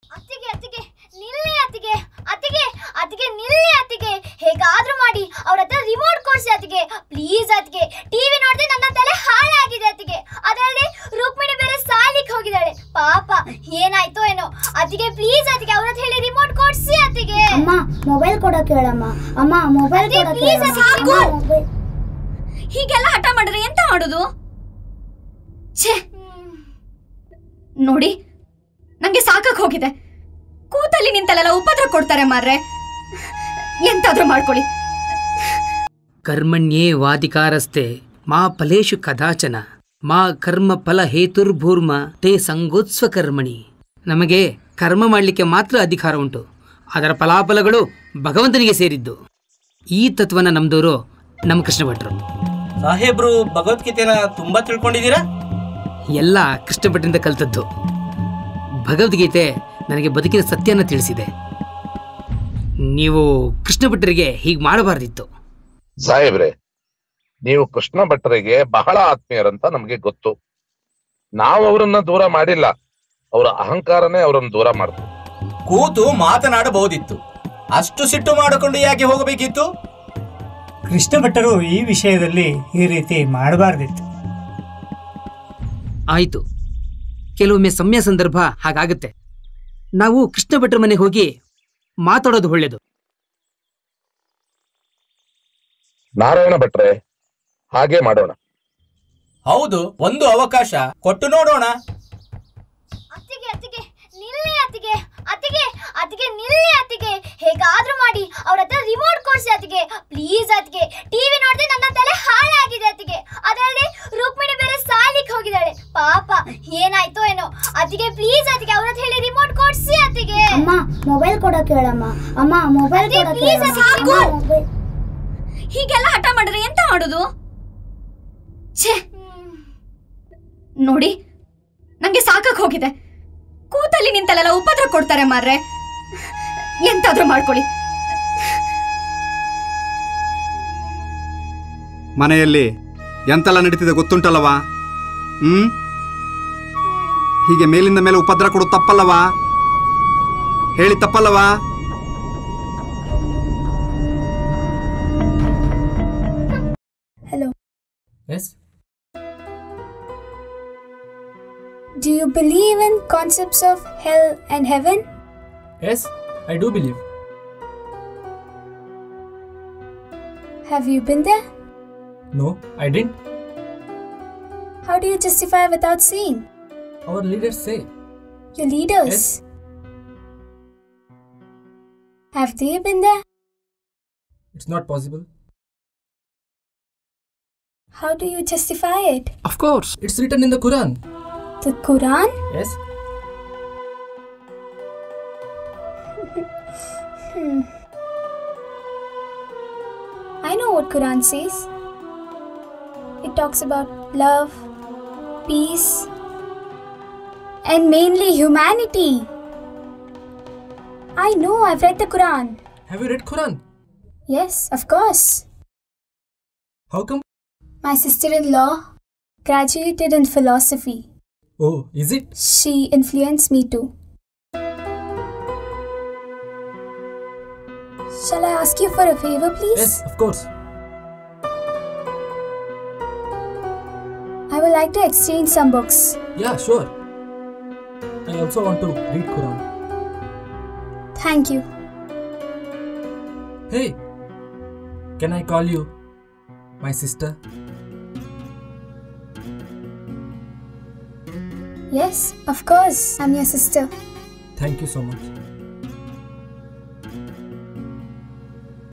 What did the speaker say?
ಅತ್ತಿಗೆ ಅತ್ತಿಗೆ ನಿಲ್ಲಿ ಅತ್ತಿಗೆ ಅತ್ತಿಗೆ ಅತ್ತಿಗೆ ನಿಲ್ಲಿ ಅತ್ತಿಗೆ. ಹೇಗಾದ್ರೂ ಮಾಡಿ ಅವ್ರ ಹತ್ರ ರಿಮೋಟ್ ಕೊಡ್ಸಿ ಅತ್ತಿಗೆ, ಪ್ಲೀಸ್ ಅತ್ತಿಗೆ. ಟಿವಿ ನೋಡದೆ ನನ್ನ ತಲೆ ಹಾಳಾಗಿದೆ ಅತ್ತಿಗೆ. ಅದಲ್ಲದೆ ರುಕ್ಮಿಣಿ ಬೇರೆ ಸಾಲಿಗೆ ಹೋಗಿದ್ದಾಳೆ, ಪಾಪ ಏನಾಯ್ತೋ ಏನೋ. ಅತ್ತಿಗೆ ಪ್ಲೀಸ್ ಅತ್ತಿಗೆ, ಅವ್ರ ಹತ್ರ ಹೇಳಿ ರಿಮೋಟ್ ಕೊಡ್ಸಿ ಅತ್ತಿಗೆ. ಅಮ್ಮ ಮೊಬೈಲ್ ಕೊಡೋಕೆ ಹೇಳಮ್ಮ. ಅಮ್ಮ ಮೊಬೈಲ್ ಕೊಡೋಕೆ ಹೇಳಮ್ಮ. ಹೀಗೆಲ್ಲ ಹಠ ಮಾಡಿದ್ರೆ ಎಂತ ಮಾಡೋದು? ಛೇ ನೋಡಿ, ನಂಗೆ ಸಾಕಾಗಿ ಹೋಗಿದೆ. ಕೂತಲ್ಲಿ ನಿಂತಲ್ಲೆಲ್ಲ ಉಪದ್ರ ಕೊಡ್ತಾರೆ ಮಾರ್ರೆ. ಎಂತಾದ್ರೂ ಮಾಡ್ಕೊಳ್ಳಿ. ಕರ್ಮಣ್ಯೇ ವಾದಿಕಾರಸ್ತೆ ಮಾ ಫಲೇಶು ಕದಾಚನ ಮಾ ಕರ್ಮ ಫಲ ಹೇತುರ್ಭೂರ್ಮ ತೇ ಸಂಗೋತ್ಸ್ವ ಕರ್ಮಣಿ. ನಮಗೆ ಕರ್ಮ ಮಾಡಲಿಕ್ಕೆ ಮಾತ್ರ ಅಧಿಕಾರ ಉಂಟು, ಅದರ ಫಲಾಫಲಗಳು ಭಗವಂತನಿಗೆ ಸೇರಿದ್ದು. ಈ ತತ್ವನ ನಮ್ದವರು ನಮ್ಮ ಕೃಷ್ಣ ಭಟ್ರು. ಸಾಹೇಬ್ರು ಭಗವದ್ಗೀತೆನ ತುಂಬಾ ತಿಳ್ಕೊಂಡಿದ್ದೀರಾ? ಎಲ್ಲ ಕೃಷ್ಣ ಭಟ್ರಿಂದ ಕಲ್ತದ್ದು. ಭಗವದ್ಗೀತೆ ನನಗೆ ಬದುಕಿನ ಸತ್ಯನ ತಿಳಿಸಿದೆ. ನೀವು ಕೃಷ್ಣ ಭಟ್ರಿಗೆ ಹೀಗೆ ಮಾಡಬಾರ್ದಿತ್ತು. ಸಾಹೇಬ್ರೆ, ನೀವು ಕೃಷ್ಣ ಭಟ್ರಿಗೆ ಬಹಳ ಆತ್ಮೀಯರಂತ ನಮ್ಗೆ ಗೊತ್ತು. ನಾವು ಅವರನ್ನ ದೂರ ಮಾಡಿಲ್ಲ, ಅವರ ಅಹಂಕಾರನೇ ಅವರನ್ನು ದೂರ ಮಾಡ್ತು. ಕೂತು ಮಾತನಾಡಬಹುದಿತ್ತು, ಅಷ್ಟು ಸಿಟ್ಟು ಮಾಡಿಕೊಂಡು ಯಾಕೆ ಹೋಗಬೇಕಿತ್ತು? ಕೃಷ್ಣ ಭಟ್ಟರು ಈ ವಿಷಯದಲ್ಲಿ ಈ ರೀತಿ ಮಾಡಬಾರ್ದಿತ್ತು. ಆಯಿತು, ಕೆಲವೊಮ್ಮೆ ಸಮಯ ಸಂದರ್ಭ ಹಾಗಾಗುತ್ತೆ. ನಾವು ಕೃಷ್ಣ ಭಟ್ರ ಮನೆಗೆ ಹೋಗಿ ಮಾತಾಡೋದು ಒಳ್ಳೇದು. ನಾರಾಯಣ ಭಟ್ರೆ, ಹಾಗೆ ಮಾಡೋಣ. ಹೌದು, ಒಂದು ಅವಕಾಶ ಕೊಟ್ಟು ನೋಡೋಣ. ಅತ್ತಿಗೆ ಅತ್ತಿಗೆ ನಿಲ್ಲಿ ಅತ್ತಿಗೆ ಅತ್ತಿಗೆ ಅತ್ತಿಗೆ ನಿಲ್ಲಿ ಅತ್ತಿಗೆ. ಹೇಗಾದ್ರೂ ಮಾಡಿ ಅವ್ರ ಹತ್ರ ರಿಮೋಟ್ ಕೊಡ್ಸಿ ಅತ್ತಿಗೆ, ಪ್ಲೀಸ್ ಅತ್ತಿಗೆ. ಟಿವಿ ನೋಡದೆ ನನ್ನ ತಲೆ ಹಾಳಾಗಿದೆ ಅತ್ತಿಗೆ. ಅದಲ್ಲದೆ ರುಕ್ಮಿಣಿ ಬೇರೆ ಸಾಲಿಗೆ ಹೋಗಿದ್ದಾಳೆ, ಪಾಪ ಏನಾಯ್ತೋ ಏನೋ. ಅತ್ತಿಗೆ ಪ್ಲೀಸ್ ಅತ್ತಿಗೆ, ಅವ್ರ ಹತ್ರ ಹೇಳಿ ರಿಮೋಟ್ ಕೊಡ್ಸಿ ಅತ್ತಿಗೆ. ಅಮ್ಮ ಮೊಬೈಲ್ ಕೊಡೋಕೆ ಹೇಳಮ್ಮ. ಅಮ್ಮ ಮೊಬೈಲ್ ಕೊಡೋಕೆ ಹೇಳಮ್ಮ. ಹೀಗೆಲ್ಲ ಹಠ ಮಾಡಿದ್ರೆ ಎಂತ ಮಾಡೋದು? ಛೇ ನೋಡಿ, ನಂಗೆ ಸಾಕಾಗಿ ಹೋಗಿದೆ. ಕೂತಲ್ಲಿ ನಿಂತಲ್ಲೆಲ್ಲ ಉಪದ್ರ ಕೊಡ್ತಾರೆ ಮಾರ್ರೆ. ಎಂತಾದ್ರೂ ಮಾಡ್ಕೊಳ್ಳಿ. ಮನೆಯಲ್ಲಿ ಎಂತೆಲ್ಲ ನಡೀತಿದೆ ಗೊತ್ತುಂಟಲ್ಲವಾ? ಹೀಗೆ ಮೇಲಿಂದ ಮೇಲೆ ಉಪದ್ರ ಕೊಡೋದು ತಪ್ಪಲ್ಲವಾ? ಹೇಳಿ ತಪ್ಪಲ್ಲವಾ? Hello. Yes. Do you believe in concepts of hell and heaven? Yes, I do believe. Have you been there? No, I didn't. How do you justify without seeing? Our leaders say. Your leaders? Yes. Have they been there? It's not possible. How do you justify it? Of course, it's written in the Quran. The Quran? Yes. I know what Quran says. It talks about love, peace, and mainly humanity. I know, I've read the Quran. Have you read Quran? Yes, of course. How come? My sister-in-law graduated in philosophy. Oh, is it? She influenced me too. Shall I ask you for a favor, please? Yes, of course. I would like to exchange some books. Yeah, sure. I also want to read Quran. Thank you. Hey, can I call you my sister? Yes, of course. I'm your sister. Thank you so much.